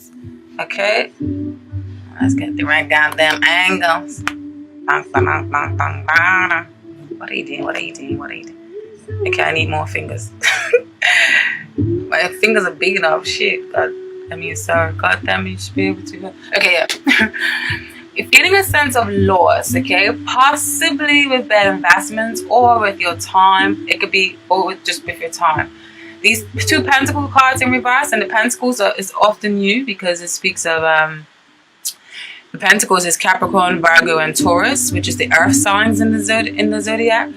angles. Okay? Let's get the right goddamn angles. What are you doing? What are you doing? What are you doing? Okay, I need more fingers. My fingers are big enough. Shit. God damn it, you should be able to. Okay, yeah. If getting a sense of loss, okay, possibly with bad investments or with your time. It could be just with your time. These two pentacle cards in reverse, and the pentacles is often new because it speaks of the pentacles is Capricorn, Virgo, and Taurus, which is the earth signs in the zodiac.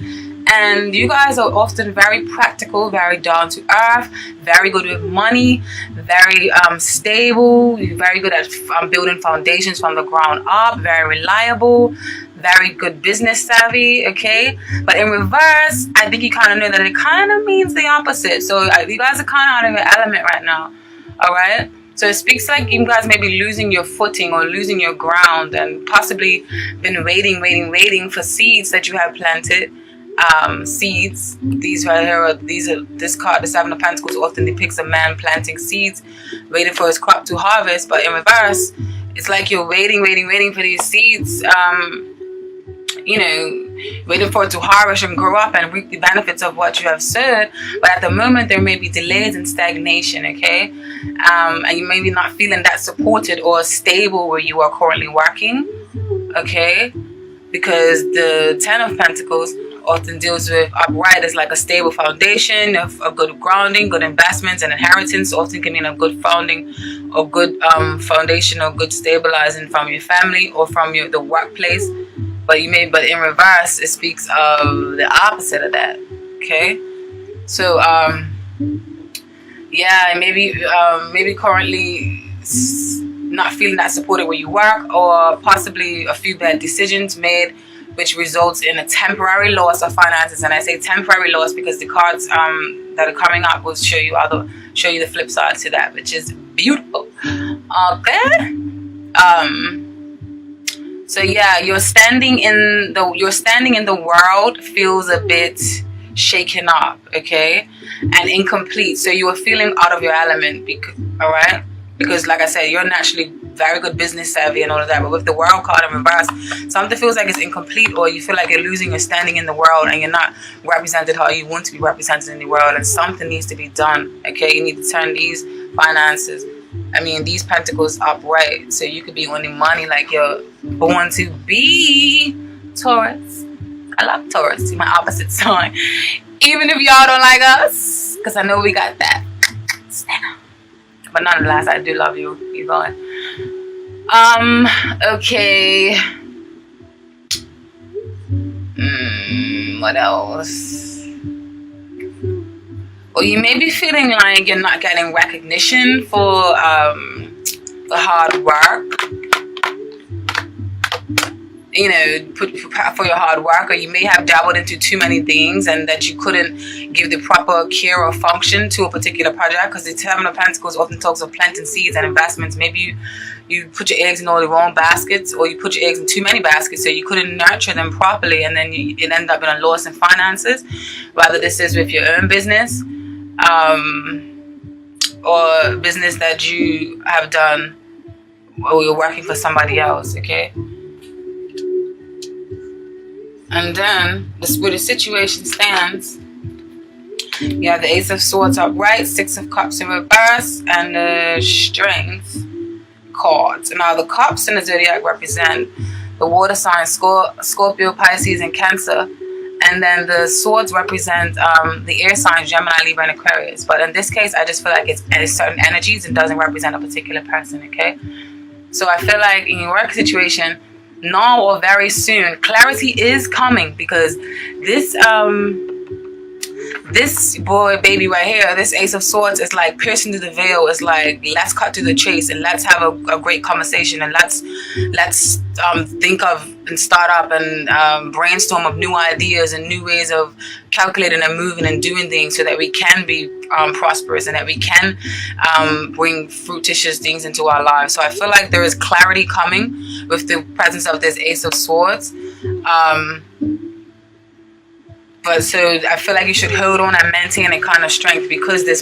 And you guys are often very practical, very down to earth, very good with money, very stable, very good at building foundations from the ground up, very reliable, very good business savvy, okay? But in reverse, I think you kind of know that it kind of means the opposite. So you guys are kind of out of your element right now, all right? So it speaks like you guys may be losing your footing or losing your ground and possibly been waiting for seeds that you have planted. Seeds. These right here this card, the Seven of Pentacles, often depicts a man planting seeds, waiting for his crop to harvest. But in reverse, it's like you're waiting for these seeds, waiting for it to harvest and grow up and reap the benefits of what you have sowed. But at the moment, there may be delays and stagnation, okay? And you may be not feeling that supported or stable where you are currently working, okay? Because the Ten of Pentacles often deals with upright as like a stable foundation of good grounding, good investments, and inheritance. Often can mean a good founding or good foundation or good stabilizing from your family or from the workplace. But in reverse, it speaks of the opposite of that. Okay, so yeah, maybe currently not feeling that supported where you work, or possibly a few bad decisions made, which results in a temporary loss of finances. And I say temporary loss because the cards that are coming up will show you the flip side to that, which is beautiful. Okay. So yeah, you're standing in the world feels a bit shaken up, okay, and incomplete. So you are feeling out of your element, all right? Because like I said, you're naturally very good business savvy and all of that, but with the world card in reverse, something feels like it's incomplete, or you feel like you're losing your standing in the world and you're not represented how you want to be represented in the world, and something needs to be done, okay? You need to turn these finances, these pentacles upright, so you could be earning money like you're born to be. Taurus. I love Taurus. You're my opposite sign. Even if y'all don't like us, because I know we got that. But nonetheless, I do love you. Keep going. Okay. What else? Well, you may be feeling like you're not getting recognition for the hard work. For your hard work, or you may have dabbled into too many things and that you couldn't give the proper care or function to a particular project, because the Seven of Pentacles often talks of planting seeds and investments. Maybe you put your eggs in all the wrong baskets, or you put your eggs in too many baskets, so you couldn't nurture them properly, and then it ended up in a loss in finances. Whether this is with your own business or business that you have done, or you're working for somebody else, okay? And then, where the situation stands, you have the Ace of Swords upright, Six of Cups in reverse, and the Strength cards. Now, the Cups in the Zodiac represent the water signs, Scorpio, Pisces, and Cancer. And then the Swords represent the air signs, Gemini, Libra, and Aquarius. But in this case, I just feel like it's certain energies and doesn't represent a particular person, okay? So I feel like in your work situation, now or very soon, clarity is coming, because this baby right here, this Ace of Swords, is like piercing through the veil. It's like, let's cut to the chase and let's have a great conversation, and let's think of and start up and brainstorm of new ideas and new ways of calculating and moving and doing things, so that we can be prosperous and that we can bring fruititious things into our lives. So I feel like there is clarity coming with the presence of this Ace of Swords. But so I feel like you should hold on and maintain a kind of strength, because this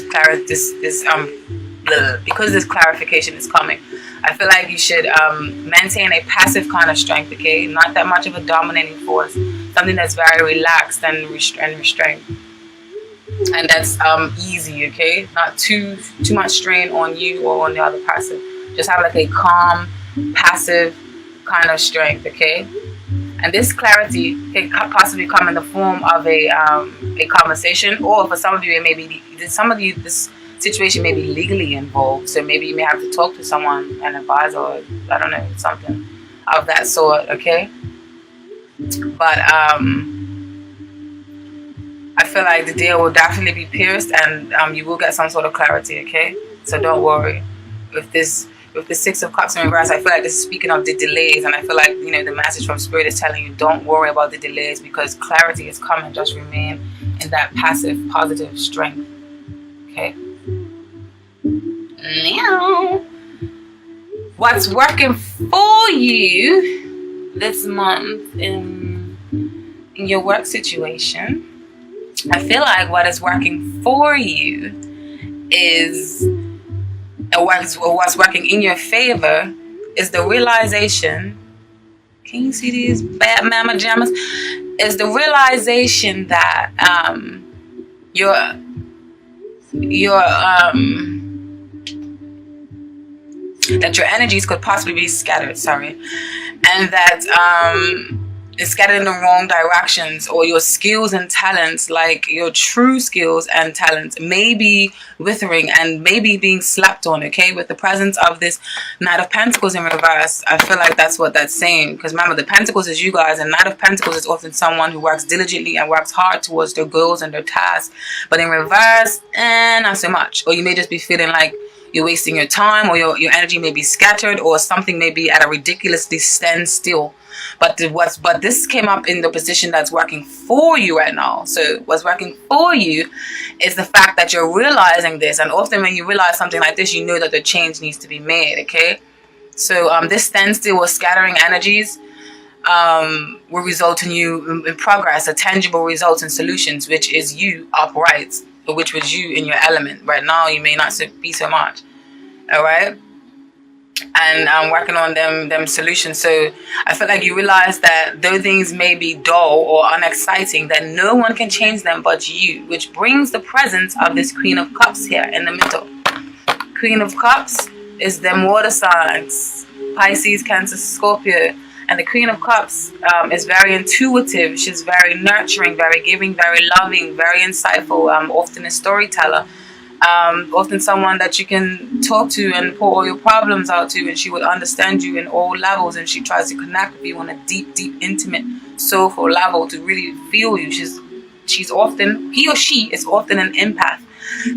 because this clarification is coming, I feel like you should maintain a passive kind of strength, okay? Not that much of a dominating force. Something that's very relaxed and restrained. And that's easy, okay? Not too much strain on you or on the other person. Just have like a calm, passive kind of strength, okay? And this clarity can possibly come in the form of a conversation, or for some of you, it may be this situation may be legally involved. So maybe you may have to talk to someone, an advisor, or I don't know, something of that sort, okay? But I feel like the deal will definitely be pierced, and you will get some sort of clarity, okay? So don't worry. With the Six of Cups in reverse, I feel like this is speaking of the delays, and I feel like, you know, the message from Spirit is telling you don't worry about the delays because clarity is coming. Just remain in that passive, positive strength, okay? Now, what's working for you this month in your work situation? I feel like what is working for you is, what's working in your favor is the realization. Can you see these bad mama jammas? Is the realization that that your energies could possibly be scattered, and that it's scattered in the wrong directions, or your skills and talents, like your true skills and talents, may be withering and maybe being slapped on, okay? With the presence of this Knight of Pentacles in reverse, I feel like that's what that's saying. Because remember, the Pentacles is you guys, and Knight of Pentacles is often someone who works diligently and works hard towards their goals and their tasks. But in reverse, not so much. Or you may just be feeling like you're wasting your time, or your energy may be scattered, or something may be at a ridiculously standstill. But this came up in the position that's working for you right now. So what's working for you is the fact that you're realizing this. And often when you realize something like this, you know that the change needs to be made, okay? So this standstill or scattering energies will result in you in progress, a tangible results and solutions, which is you upright, or which was you in your element. Right now, you may not be so much, all right? And I'm working on them solutions. So I feel like you realize that though things may be dull or unexciting, that no one can change them but you, which brings the presence of this Queen of Cups here in the middle. Queen of Cups is them water signs, Pisces, Cancer, Scorpio. And the Queen of Cups is very intuitive. She's very nurturing, very giving, very loving, very insightful, often a storyteller. Often someone that you can talk to and pour all your problems out to, and she would understand you in all levels, and she tries to connect with you on a deep, intimate, soulful level to really feel you. She's often, he or she is often an empath.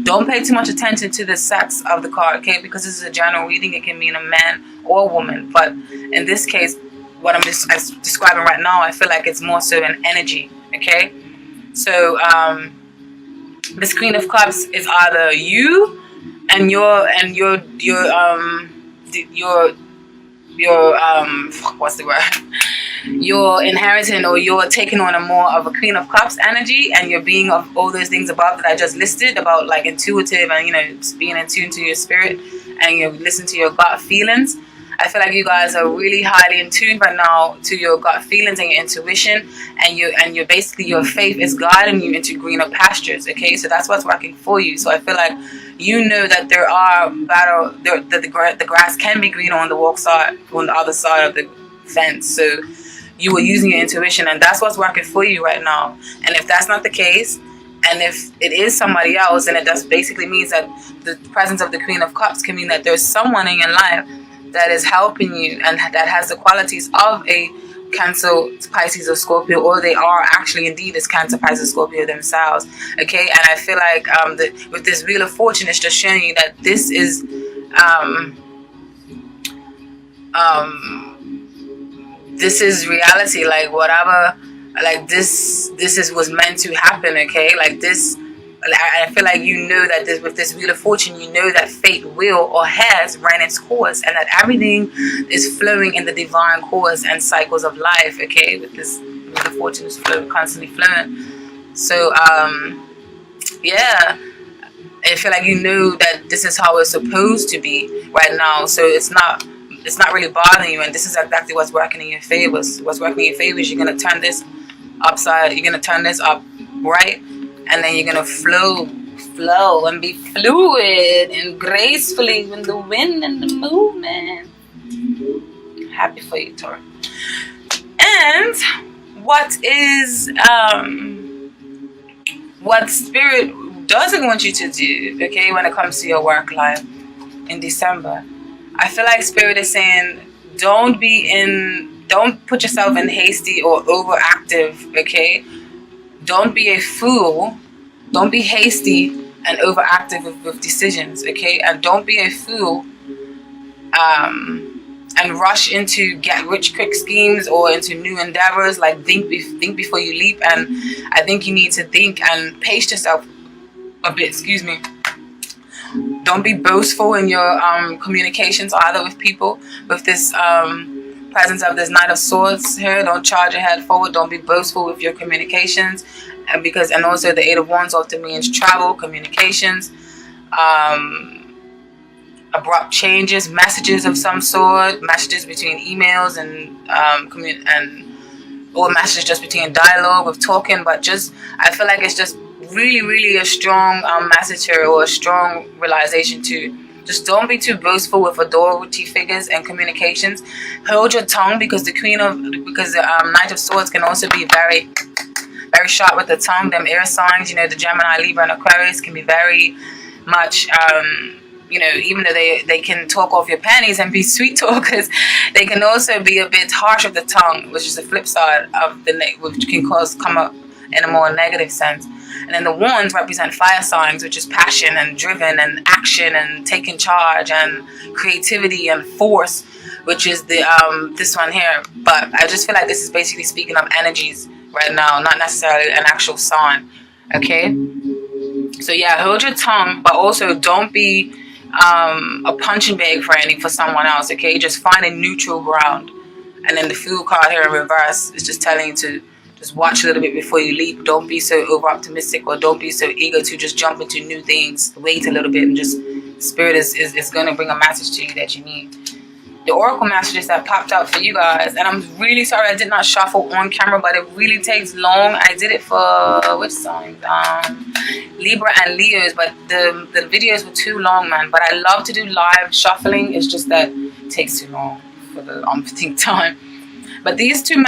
Don't pay too much attention to the sex of the card, okay? Because this is a general reading. It can mean a man or a woman. But in this case, what I'm describing right now, I feel like it's more so an energy, okay? So, this Queen of Cups is either you and your what's the word? You're inheriting, or you're taking on a more of a Queen of Cups energy, and you're being of all those things above that I just listed about, like intuitive and, you know, just being in tune to your spirit, and you listen to your gut feelings. I feel like you guys are really highly in tune right now to your gut feelings and your intuition, and you're basically, your faith is guiding you into greener pastures, okay? So that's what's working for you. So I feel like you know that there are the grass can be greener on the on the other side of the fence. So you were using your intuition, and that's what's working for you right now. And if that's not the case, and if it is somebody else, then it just basically means that the presence of the Queen of Cups can mean that there's someone in your life that is helping you and that has the qualities of a Cancer, Pisces, or Scorpio, or they are actually indeed as Cancer, Pisces, Scorpio themselves, okay? And I feel like with this Wheel of Fortune, it's just showing you that this is this is reality, like whatever, like this was meant to happen, okay? Like this, I feel like you know that with this Wheel of Fortune, you know that fate will or has ran its course, and that everything is flowing in the divine course and cycles of life, okay? With this Wheel of Fortune is constantly flowing. So, yeah, I feel like you know that this is how it's supposed to be right now. So it's not really bothering you, and this is exactly what's working in your favor. What's working in your favor is you're gonna turn this upside, you're gonna turn this up right, and then you're gonna flow and be fluid and gracefully with the wind and the movement. Happy for you, Taurus. And what spirit doesn't want you to do, okay, when it comes to your work life in December, I feel like spirit is saying don't put yourself in hasty or overactive, okay? Don't be a fool. Don't be hasty and overactive with decisions, okay? And don't be a fool and rush into get rich quick schemes or into new endeavors. Like think before you leap. And I think you need to think and pace yourself a bit, excuse me. Don't be boastful in your communications either with people. With this presence of this Knight of Swords here, don't charge your head forward. Don't be boastful with your communications, and also the Eight of Wands often means travel, communications, abrupt changes, messages of some sort, messages between emails and or messages just between dialogue with talking. But just I feel like it's just really a strong message here, or a strong realization to just don't be too boastful with authority figures and communications. Hold your tongue, because the Knight of Swords can also be very sharp with the tongue. Them air signs, you know, the Gemini, Libra, and Aquarius can be very much you know, even though they can talk off your panties and be sweet talkers, they can also be a bit harsh with the tongue, which is the flip side of which can come up in a more negative sense. And then the wands represent fire signs, which is passion and driven and action and taking charge and creativity and force, which is the this one here. But I just feel like this is basically speaking of energies right now, not necessarily an actual sign. Okay, so yeah, hold your tongue, but also don't be a punching bag for someone else. Okay, just find a neutral ground. And then the Fool card here in reverse is just telling you to just watch a little bit before you leap. Don't be so over optimistic, or don't be so eager to just jump into new things. Wait a little bit, and just spirit is going to bring a message to you that you need. The oracle messages that popped out for you guys, and I'm really sorry I did not shuffle on camera, but it really takes long. I did it for which signs? Libra and Leos, but the videos were too long, man. But I love to do live shuffling. It's just that it takes too long for the umpteenth time. But these two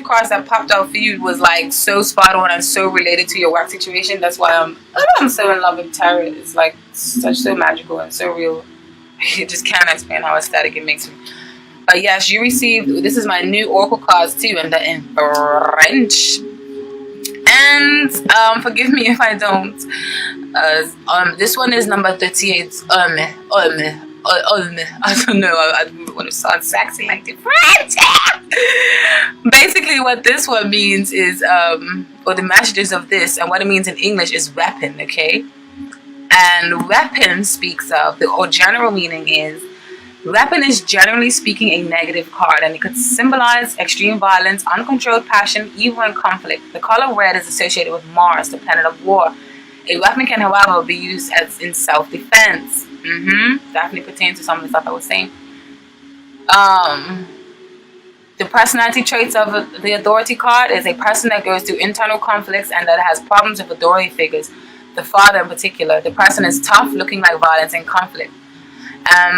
cards that popped out for you was like so spot on and so related to your work situation. That's why I'm so in love with tarot. It's like so magical and so real. I just can't explain how ecstatic it makes me. But yes, you received, this is my new oracle cards too, and they're in French. And forgive me if I don't. This one is number 38. I don't know. I don't want to sound sexy like the French. Basically, what this one means is, or the messages of this, and what it means in English is weapon. Okay. And weapon speaks of, or general meaning is, weapon is generally speaking a negative card, and it could symbolize extreme violence, uncontrolled passion, evil, and conflict. The color red is associated with Mars, the planet of war. A weapon can, however, be used as in self-defense. Definitely pertains to some of the stuff I was saying. The personality traits of the authority card is a person that goes through internal conflicts and that has problems with authority figures. The father in particular. The person is tough, looking like violence and conflict.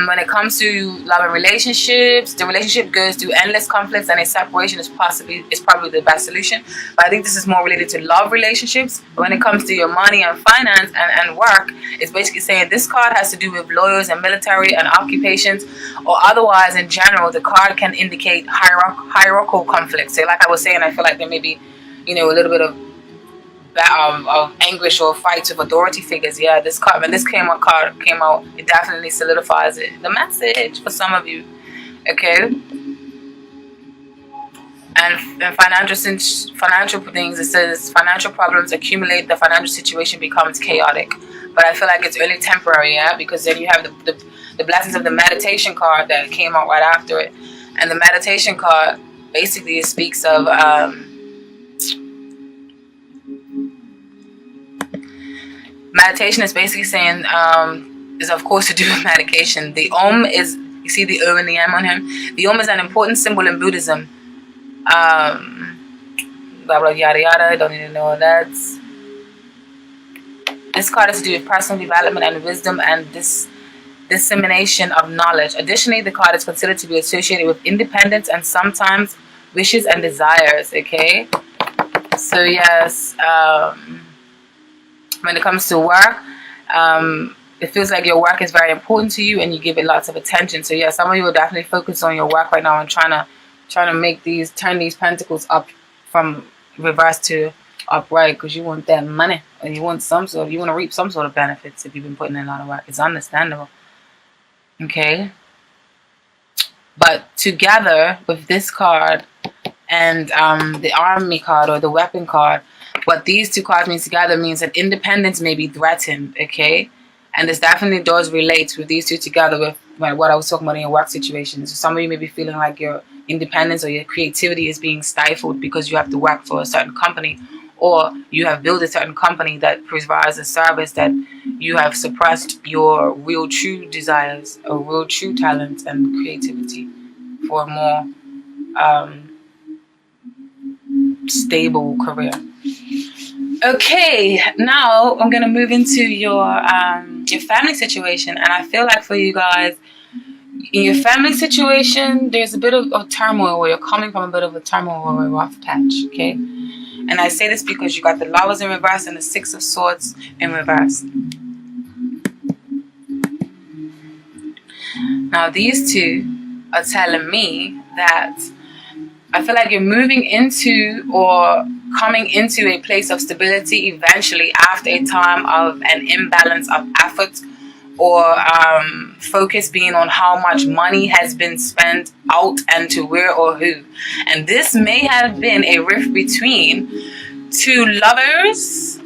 When it comes to love and relationships, the relationship goes through endless conflicts, and a separation is probably the best solution. But I think this is more related to love relationships. But when it comes to your money and finance and work, it's basically saying this card has to do with lawyers and military and occupations, or otherwise in general, the card can indicate hierarchical conflicts. So like I was saying, I feel like there may be, you know, a little bit of anguish or fights with authority figures. Yeah, this card, when this card came out, it definitely solidifies it. The message for some of you, okay. And financial things, it says financial problems accumulate, the financial situation becomes chaotic. But I feel like it's only temporary, yeah, because then you have the blessings of the meditation card that came out right after it, and the meditation card basically it speaks of Meditation is basically saying, is of course to do with medication. The Om is, you see the O and the M on him? The Om is an important symbol in Buddhism. Blah, blah, yada, yada. Don't need to know all that. This card is to do with personal development and wisdom and dissemination of knowledge. Additionally, the card is considered to be associated with independence and sometimes wishes and desires, okay? So yes, when it comes to work, it feels like your work is very important to you and you give it lots of attention. So yeah, some of you will definitely focus on your work right now and trying to make turn these pentacles up from reverse to upright, because you want that money, or you want to reap some sort of benefits if you've been putting in a lot of work. It's understandable. Okay. But together with this card and the army card or the weapon card, what these two cards mean together means that independence may be threatened, okay? And this definitely does relate with these two together with what I was talking about in your work situation. So some of you may be feeling like your independence or your creativity is being stifled because you have to work for a certain company, or you have built a certain company that provides a service that you have suppressed your real true desires or real true talent and creativity for a more stable career. Okay, now I'm gonna move into your family situation, and I feel like for you guys, in your family situation, there's a bit of a turmoil, where you're coming from a bit of a turmoil or a rough patch, okay? And I say this because you got the Lovers in reverse and the Six of Swords in reverse. Now these two are telling me that I feel like you're moving into or coming into a place of stability eventually after a time of an imbalance of effort or focus being on how much money has been spent out and to where or who. And this may have been a rift between two lovers,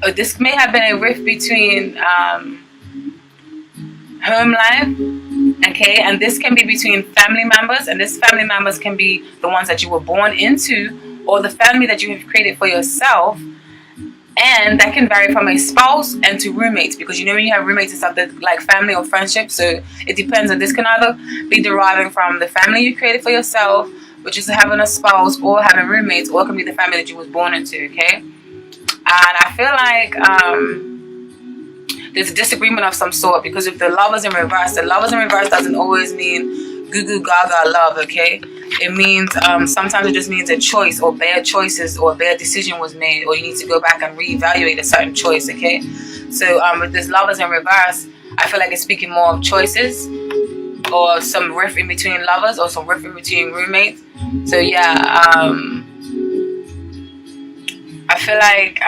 or this may have been a rift between home life, okay? And this can be between family members, and this family members can be the ones that you were born into or the family that you have created for yourself. And that can vary from a spouse and to roommates, because you know when you have roommates and stuff, that like family or friendship, so it depends. And this can either be deriving from the family you created for yourself, which is having a spouse, or having roommates, or it can be the family that you was born into, okay? And I feel like there's a disagreement of some sort, because if the Lovers in reverse, the Lovers in reverse doesn't always mean goo goo gaga love, okay? It means sometimes it just means a choice or bad choices or a bad decision was made, or you need to go back and reevaluate a certain choice, okay? So with this Lovers in reverse, I feel like it's speaking more of choices or some rift in between lovers or some rift in between roommates. So yeah, I feel like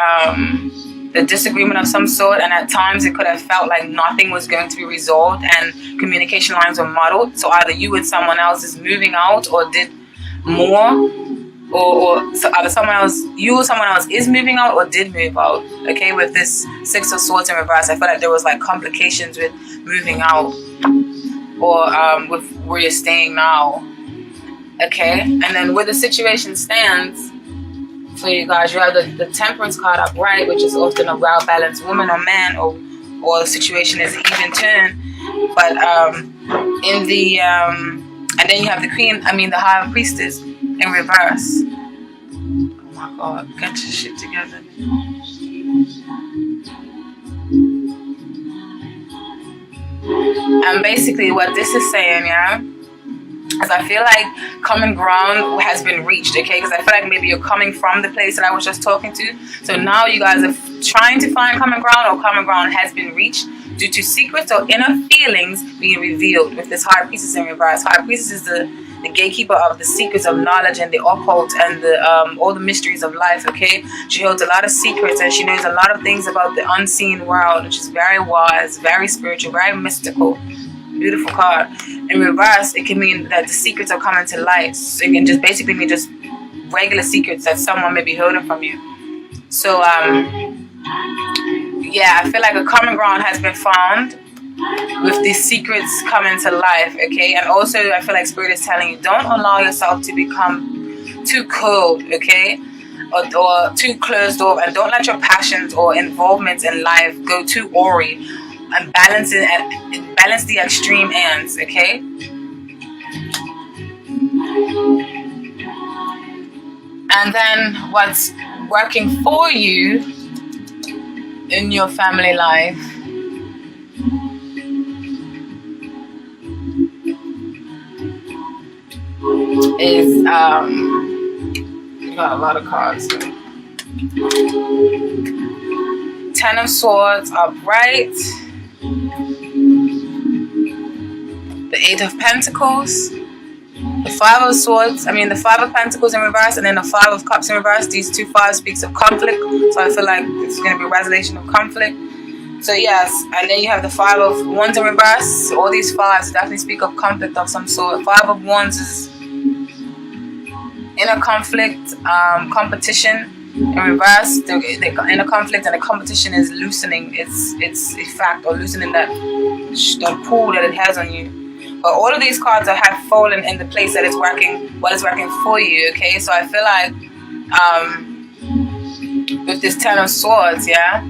the disagreement of some sort, and at times it could have felt like nothing was going to be resolved and communication lines were muddled. So either you and someone else is moving out or did more, or so either you or someone else is moving out or did move out, okay? With this Six of Swords in reverse, I feel like there was like complications with moving out or with where you're staying now, okay? And then where the situation stands for you guys, you have the Temperance card upright, which is often a well-balanced woman or man, or the situation is even turn. But in the and then you have the High Priestess in reverse. Oh my God, get your shit together. And basically what this is saying, yeah, as I feel like common ground has been reached, okay? Because I feel like maybe you're coming from the place that I was just talking to. So now you guys are trying to find common ground, or common ground has been reached due to secrets or inner feelings being revealed with this High Priestess in reverse. High Priestess is the gatekeeper of the secrets of knowledge and the occult and all the mysteries of life, okay? She holds a lot of secrets and she knows a lot of things about the unseen world, which is very wise, very spiritual, very mystical. Beautiful card. In reverse, it can mean that the secrets are coming to light. So it can just basically mean just regular secrets that someone may be holding from you. So yeah, I feel like a common ground has been found with these secrets coming to life, okay? And also I feel like Spirit is telling you, don't allow yourself to become too cold, okay? or too closed off, and don't let your passions or involvements in life go too awry, and balance the extreme ends, okay? And then what's working for you in your family life is you got a lot of cards. Ten of Swords upright, the Eight of Pentacles, the Five of Swords, the Five of Pentacles in reverse, and then the Five of Cups in reverse. These two fives speaks of conflict, so I feel like it's going to be a resolution of conflict. So yes, and then you have the Five of Wands in reverse. So all these fives definitely speak of conflict of some sort. Five of Wands is inner conflict, competition in reverse. The inner conflict and the competition is loosening its effect, or loosening that pull that it has on you. But all of these cards have fallen in the place that is working, what is working for you, okay? So I feel like with this Ten of Swords, yeah?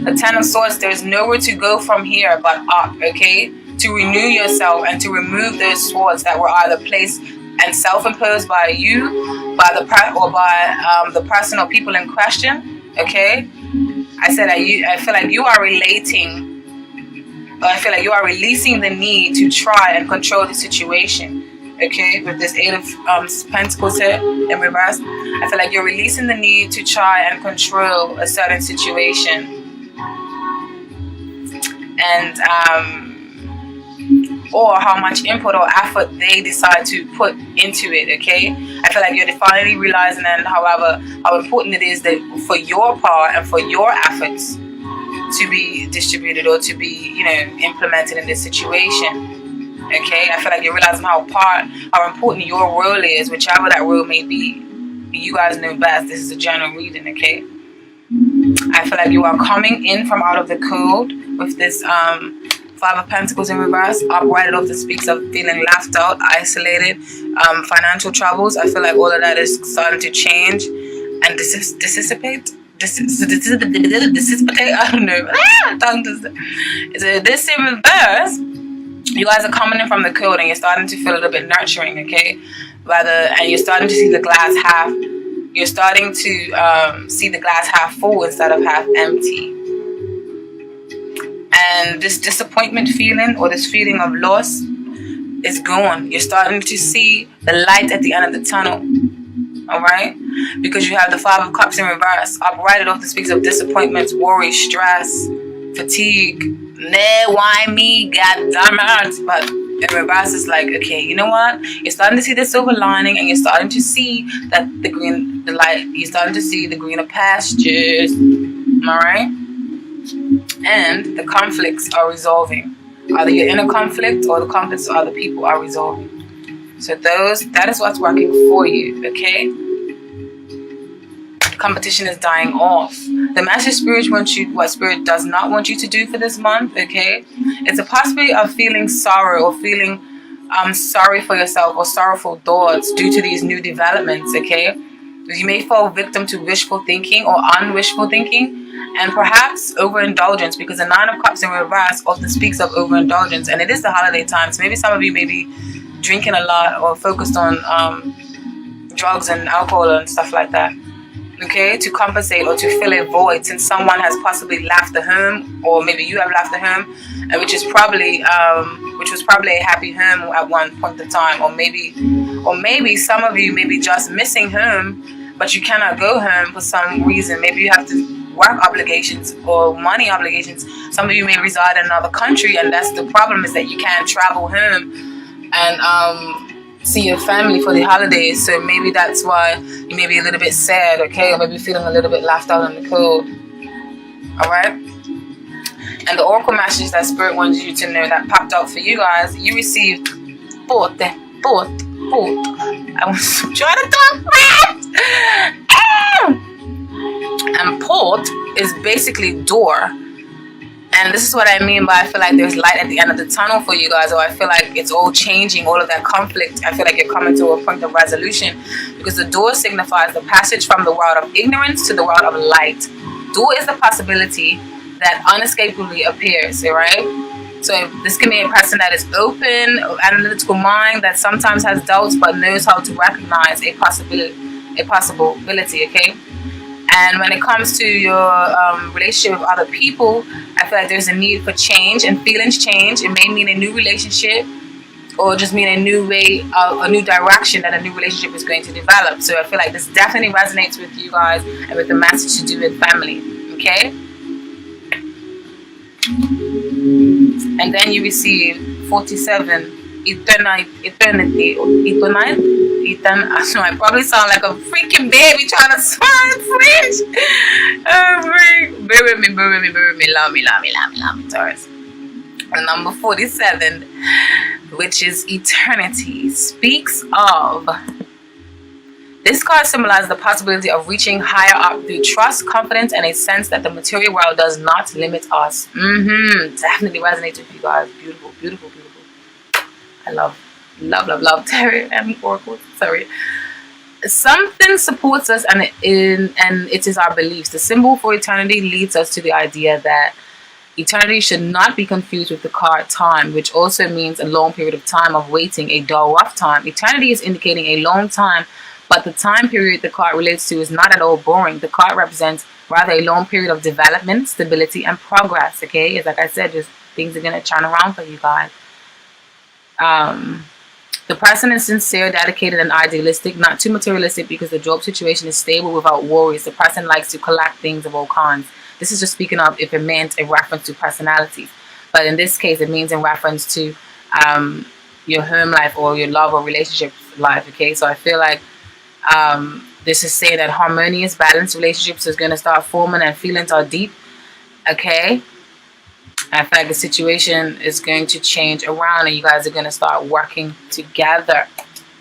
The Ten of Swords, there's nowhere to go from here but up, okay? To renew yourself and to remove those swords that were either placed and self-imposed by you, by the person or people in question, okay? I said I feel like you are I feel like you are releasing the need to try and control the situation, okay? With this Eight of Pentacles here in reverse, I feel like you're releasing the need to try and control a certain situation. And, or how much input or effort they decide to put into it, okay? I feel like you're finally realizing how important it is that for your part and for your efforts to be distributed or to be, implemented in this situation, okay? I feel like you're realizing how important your role is, whichever that role may be. You guys know best. This is a general reading, okay? I feel like you are coming in from out of the cold with this Five of Pentacles in reverse, upright. It often speaks of feeling left out, isolated, financial troubles. I feel like all of that is starting to change and dissipate. I don't know. So this in reverse, you guys are coming in from the cold and you're starting to feel a little bit nurturing, okay? And you're starting to see the glass half. You're starting to see the glass half full instead of half empty. And this disappointment feeling or this feeling of loss is gone. You're starting to see the light at the end of the tunnel. Alright? Because you have the Five of Cups in reverse. Upright, it often speaks of disappointments, worry, stress, fatigue. Nah, why me? God damn it. But in reverse, it's like, okay, you know what? You're starting to see the silver lining and you're starting to see that the light, you're starting to see the greener pastures. Alright? And the conflicts are resolving. Either your inner conflict or the conflicts of other people are resolving. So that is what's working for you, okay? Competition is dying off. The message Spirit wants you, what Spirit does not want you to do for this month, okay? It's a possibility of feeling sorrow or feeling sorry for yourself or sorrowful thoughts due to these new developments, okay? You may fall victim to wishful thinking or unwishful thinking, and perhaps overindulgence, because the Nine of Cups in reverse often speaks of overindulgence, and it is the holiday time, so maybe some of you may be drinking a lot or focused on drugs and alcohol and stuff like that, okay, to compensate or to fill a void since someone has possibly left the home, or maybe you have left the home, and which was probably a happy home at one point in time, or maybe some of you may be just missing home, but you cannot go home for some reason. Maybe you have to work obligations or money obligations. Some of you may reside in another country, and that's the problem, is that you can't travel home and see your family for the holidays. So maybe that's why you may be a little bit sad, okay, or maybe feeling a little bit left out in the cold. Alright? And the oracle message that Spirit wants you to know that popped out for you guys, you received Port. I was trying to talk fast. And Port is basically door. And this is what I mean by I feel like there's light at the end of the tunnel for you guys, or I feel like it's all changing, all of that conflict. I feel like you're coming to a point of resolution, because the door signifies the passage from the world of ignorance to the world of light. Door is the possibility that unescapably appears, right? So this can be a person that is open, analytical mind, that sometimes has doubts but knows how to recognize a possibility, okay? And when it comes to your relationship with other people, I feel like there's a need for change, and feelings change. It may mean a new relationship, or just mean a new way, a new direction that a new relationship is going to develop. So I feel like this definitely resonates with you guys and with the message to do with family, okay? And then you receive 47, eternity. I probably sound like a freaking baby trying to swear French. Bear with me, love me, Taurus. And number 47, which is eternity, speaks of. This card symbolizes the possibility of reaching higher up through trust, confidence, and a sense that the material world does not limit us. Definitely resonates with you guys. Beautiful, beautiful, beautiful. I love tarot and oracles. Sorry. Something supports us, and it is our beliefs. The symbol for eternity leads us to the idea that eternity should not be confused with the card time, which also means a long period of time of waiting, a dull, rough time. Eternity is indicating a long time, but the time period the card relates to is not at all boring. The card represents rather a long period of development, stability, and progress, okay? It's like I said, just things are going to turn around for you guys. The person is sincere, dedicated, and idealistic, not too materialistic, because the job situation is stable without worries. The person likes to collect things of all kinds. This is just speaking of if it meant a reference to personalities. But in this case, it means in reference to your home life or your love or relationship life, okay? So I feel like this is saying that harmonious, balanced relationships is going to start forming and feelings are deep, okay? I feel like the situation is going to change around and you guys are going to start working together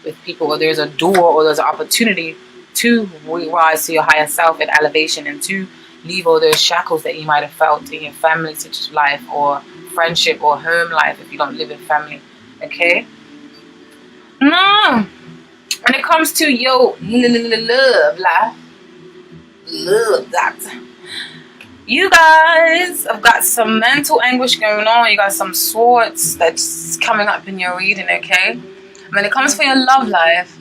with people, or there's a door or there's an opportunity to rise to your higher self and elevation, and to leave all those shackles that you might have felt in your family life or friendship or home life if you don't live in family, okay? No. When it comes to your love life, love that. You guys have got some mental anguish going on. You got some swords that's coming up in your reading, okay? When it comes for your love life,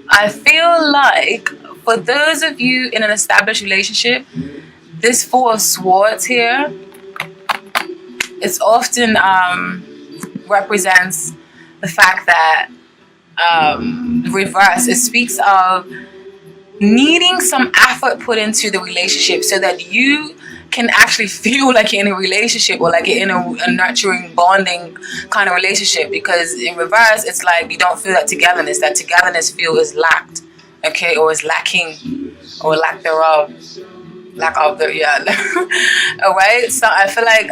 I feel like for those of you in an established relationship, this Four of Swords here, it's often represents the fact that reverse, it speaks of needing some effort put into the relationship so that you can actually feel like you're in a relationship, or like you're in a nurturing, bonding kind of relationship. Because in reverse, it's like you don't feel that togetherness. That togetherness feel is lacked, okay, or is lacking, or lack thereof. Lack of the, yeah. Alright, so I feel like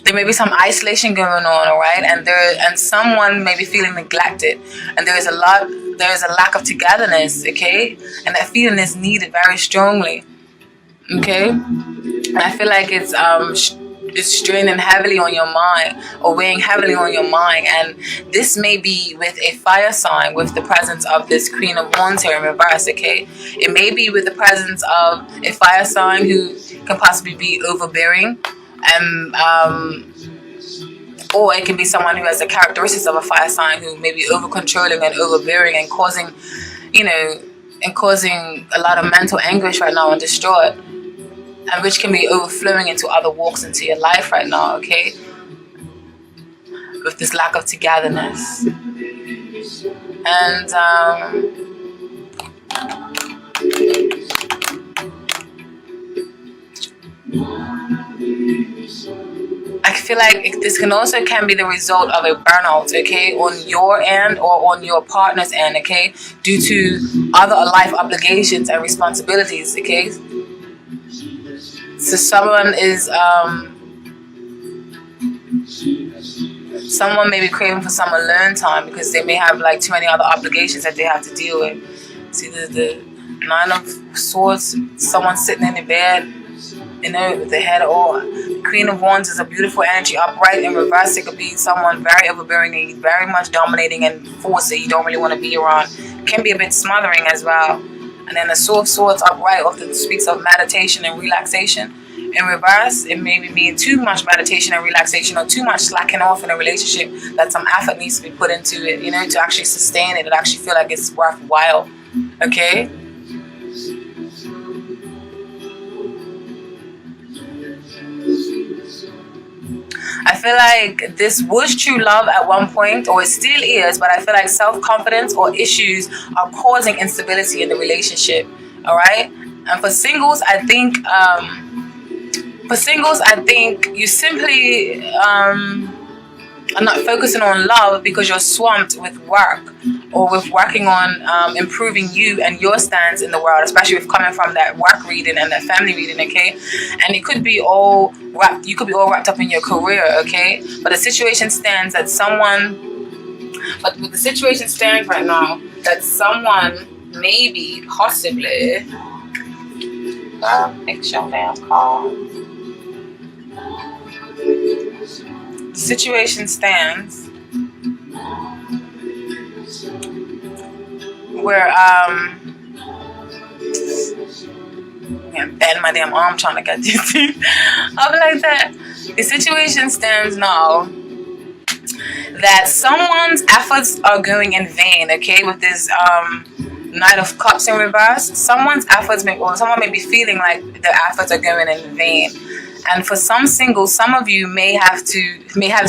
there may be some isolation going on, alright, and someone may be feeling neglected, and there is a lack of togetherness, okay, and that feeling is needed very strongly, okay. And I feel like it's straining heavily on your mind, or weighing heavily on your mind, and this may be with a fire sign, with the presence of this Queen of Wands here in reverse, okay. It may be with the presence of a fire sign who can possibly be overbearing, or it can be someone who has the characteristics of a fire sign, who may be over controlling and overbearing and causing, a lot of mental anguish right now and distraught, and which can be overflowing into other walks into your life right now, okay? With this lack of togetherness. And I feel like this can be the result of a burnout, okay, on your end or on your partner's end, okay, due to other life obligations and responsibilities, okay. So someone may be craving for some alone time because they may have like too many other obligations that they have to deal with. See the Nine of Swords, someone sitting in the bed you know, with the head. Or Queen of Wands is a beautiful energy upright. In reverse, it could be someone very overbearing and very much dominating and force that you don't really want to be around. Can be a bit smothering as well. And then the Sword of Swords upright often speaks of meditation and relaxation. In reverse, it may mean too much meditation and relaxation, or too much slacking off in a relationship, that some effort needs to be put into it, you know, to actually sustain it and actually feel like it's worthwhile. Okay? I feel like this was true love at one point, or it still is, but I feel like self-confidence or issues are causing instability in the relationship. All right? And for singles, I think you simply are not focusing on love because you're swamped with work, or with working on improving you and your stance in the world, especially with coming from that work reading and that family reading, okay? And it could be all wrapped, you could be all wrapped up in your career, okay? But the situation stands that the situation stands right now that someone maybe, possibly, make sure damn call. The situation stands where I'm bending my damn arm trying to get this up like that. The situation stands now that someone's efforts are going in vain, okay, with this Knight of Cups in reverse. Someone may be feeling like their efforts are going in vain. And for some singles, some of you may have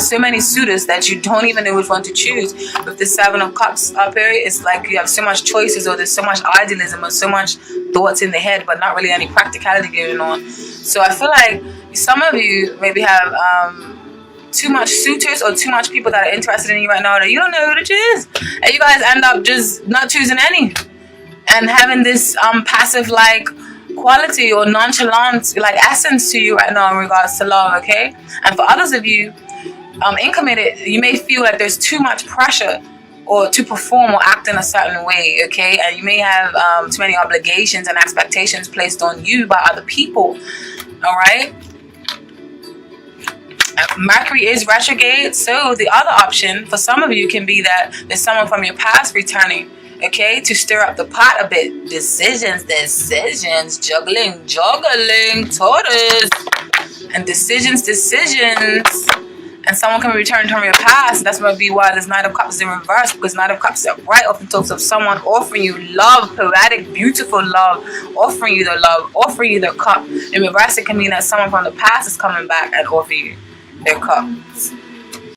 so many suitors that you don't even know which one to choose. With the Seven of Cups up here, it's like you have so much choices, or there's so much idealism, or so much thoughts in the head, but not really any practicality going on. So I feel like some of you maybe have too much suitors, or too much people that are interested in you right now that you don't know who to choose. And you guys end up just not choosing any. And having this passive like quality or nonchalant like essence to you right now in regards to love, okay? And for others of you incommitted, you may feel like there's too much pressure or to perform or act in a certain way, okay? And you may have too many obligations and expectations placed on you by other people, all right? Mercury is retrograde, so the other option for some of you can be that there's someone from your past returning, okay, to stir up the pot a bit. Decisions, juggling, Taurus, and decisions. And someone can return from your past. That's going to be why this Knight of Cups is in reverse, because Knight of Cups are right often talks of someone offering you love, poetic, beautiful love, offering you the love, offering you the cup. In reverse, it can mean that someone from the past is coming back and offering you their cups.